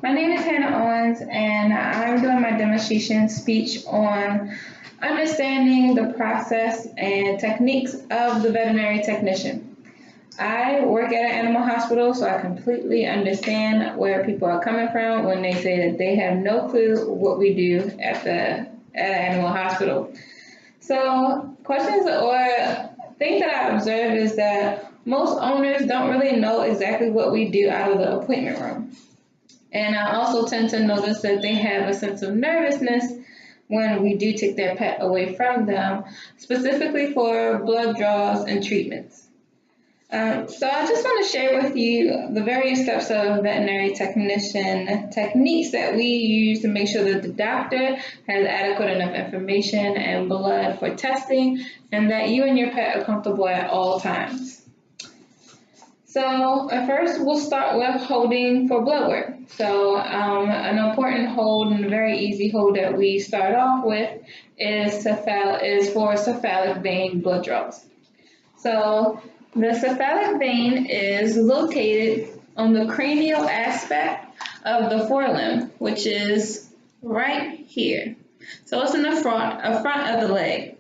My name is Hannah Owens, and I'm doing my demonstration speech on understanding the process and techniques of the veterinary technician. I work at an animal hospital, so I completely understand where people are coming from when they say that they have no clue what we do at an animal hospital. So, questions or things that I observe is that most owners don't really know exactly what we do out of the appointment room. And I also tend to notice that they have a sense of nervousness when we do take their pet away from them, specifically for blood draws and treatments. So I just want to share with you the various steps of veterinary technician techniques that we use to make sure that the doctor has adequate enough information and blood for testing and that you and your pet are comfortable at all times. So at first we'll start with holding for blood work. So an important hold and a very easy hold that we start off with is for cephalic vein blood draws. So the cephalic vein is located on the cranial aspect of the forelimb, which is right here. So it's in the front of the leg.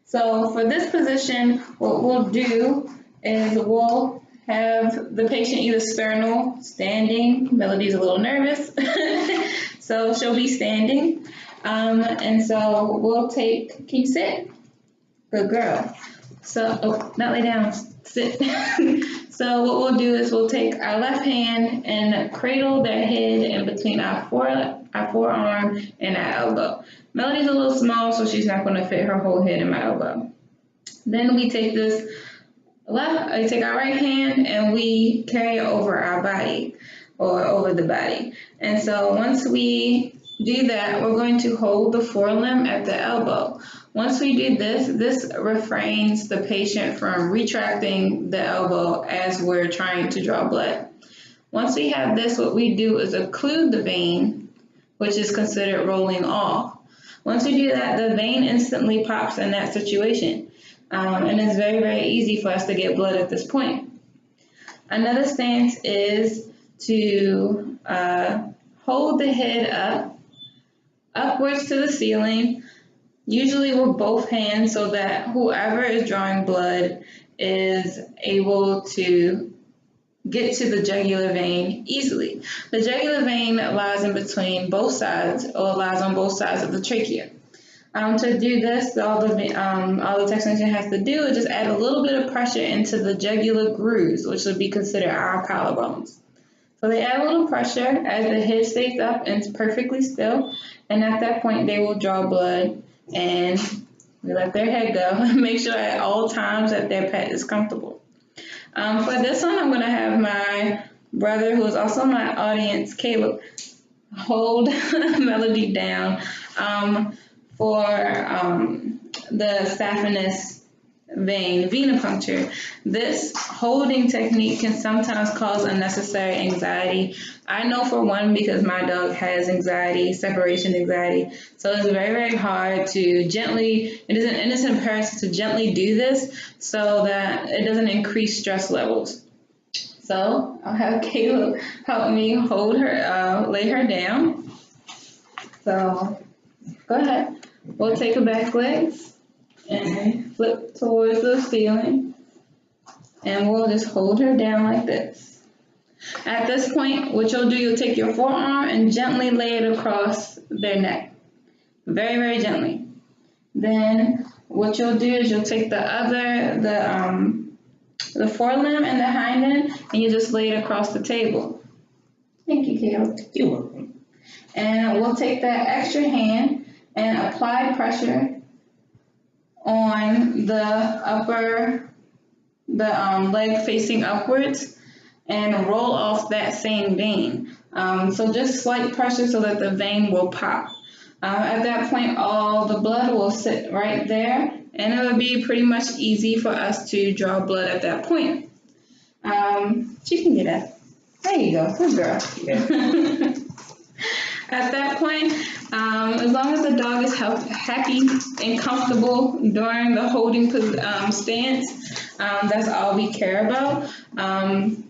So for this position, what we'll do is we'll have the patient either sternal, standing. Melody's a little nervous, so she'll be standing. And so we'll take, can you sit? Good girl. So, oh, not lay down, sit. So what we'll do is we'll take our left hand and cradle their head in between our forearm and our elbow. Melody's a little small, so she's not going to fit her whole head in my elbow. Then we take take our right hand and we carry it over our body or over the body. And so once we do that, we're going to hold the forelimb at the elbow. Once we do this, this refrains the patient from retracting the elbow as we're trying to draw blood. Once we have this, what we do is occlude the vein, which is considered rolling off. Once we do that, the vein instantly pops in that situation. And it's very, very easy for us to get blood at this point. Another stance is to hold the head upwards to the ceiling, usually with both hands so that whoever is drawing blood is able to get to the jugular vein easily. The jugular vein lies in between both sides, or lies on both sides of the trachea. To do this, all the technician has to do is just add a little bit of pressure into the jugular grooves, which would be considered our collarbones. So they add a little pressure as the head stays up and it's perfectly still, and at that point they will draw blood and we let their head go and make sure at all times that their pet is comfortable. For this one, I'm going to have my brother, who is also my audience, Caleb, hold Melody down. For the saphenous vein venipuncture, this holding technique can sometimes cause unnecessary anxiety. I know for one because my dog has anxiety, separation anxiety, so it's very, very hard to gently, it is imperative to gently do this so that it doesn't increase stress levels. So I'll have Caleb help me hold her, lay her down. So go ahead. We'll take her back legs and flip towards the ceiling, and we'll just hold her down like this. At this point, what you'll do, you'll take your forearm and gently lay it across their neck. Very, very gently. Then what you'll do is you'll take the forelimb and the hind end, and you just lay it across the table. Thank you, Caleb. You're welcome. And we'll take that extra hand and apply pressure on the leg facing upwards and roll off that same vein. So just slight pressure so that the vein will pop. At that point, all the blood will sit right there, and it will be pretty much easy for us to draw blood at that point. She can get up. There you go, good girl. Yeah. At that point, as long as the dog is happy and comfortable during the holding stance, that's all we care about.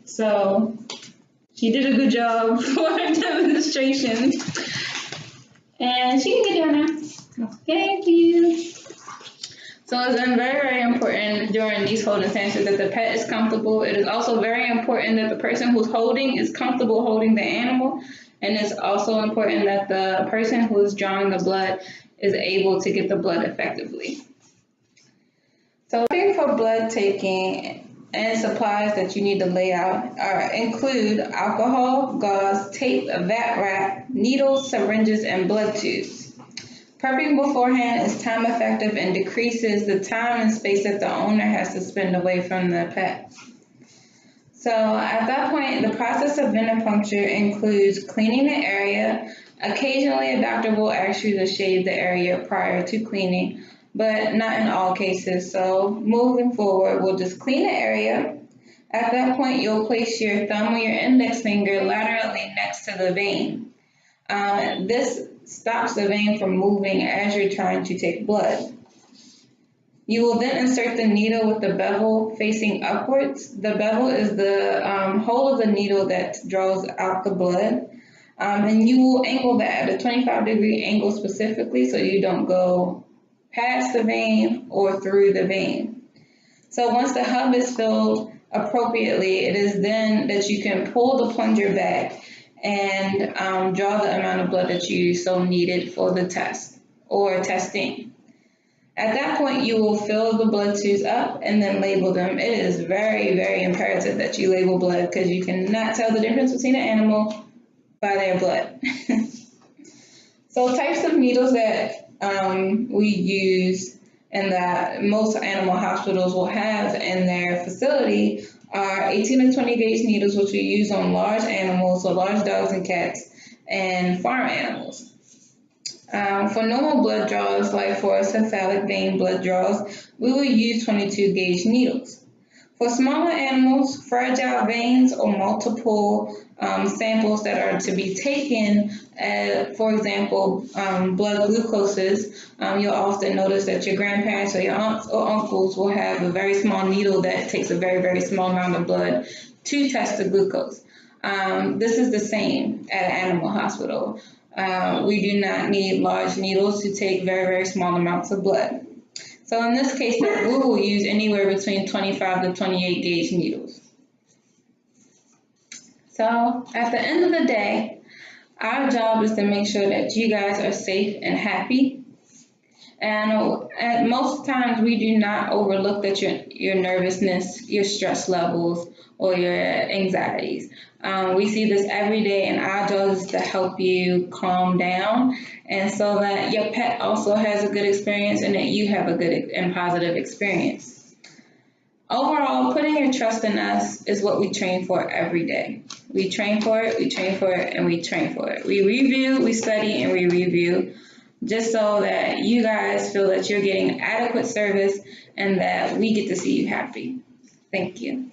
So She did a good job for her demonstration. And she can get down now. Thank you. So it's very, very important during these holding sessions that the pet is comfortable. It is also very important that the person who's holding is comfortable holding the animal. And it's also important that the person who is drawing the blood is able to get the blood effectively. So for blood taking and supplies that you need to lay out include alcohol, gauze, tape, vat wrap, needles, syringes, and blood tubes. Prepping beforehand is time effective and decreases the time and space that the owner has to spend away from the pet. So at that point, the process of venipuncture includes cleaning the area. Occasionally, a doctor will ask you to shave the area prior to cleaning, but not in all cases. So moving forward, we'll just clean the area. At that point, you'll place your thumb or your index finger laterally next to the vein. This stops the vein from moving as you're trying to take blood. You will then insert the needle with the bevel facing upwards. The bevel is the hole of the needle that draws out the blood. And you will angle that at a 25-degree angle specifically so you don't go past the vein or through the vein. So once the hub is filled appropriately, it is then that you can pull the plunger back and draw the amount of blood that you so needed for the test or testing. At that point, you will fill the blood tubes up and then label them. It is very, very imperative that you label blood because you cannot tell the difference between an animal by their blood. So types of needles that we use and that most animal hospitals will have in their facility are 18 to 20 gauge needles, which we use on large animals, so large dogs and cats, and farm animals. For normal blood draws, like for cephalic vein blood draws, we will use 22 gauge needles. For smaller animals, fragile veins, or multiple samples that are to be taken, for example, blood glucoses, you'll often notice that your grandparents or your aunts or uncles will have a very small needle that takes a very, very small amount of blood to test the glucose. This is the same at an animal hospital. We do not need large needles to take very, very small amounts of blood. So in this case, we will use anywhere between 25 to 28 gauge needles. So at the end of the day, our job is to make sure that you guys are safe and happy. And at most times, we do not overlook that your nervousness, your stress levels, or your anxieties. We see this every day, and our job is to help you calm down, and so that your pet also has a good experience and that you have a good and positive experience. Overall, putting your trust in us is what we train for every day. We train for it, we train for it, and we train for it. We review, we study, and we review, just so that you guys feel that you're getting adequate service and that we get to see you happy. Thank you.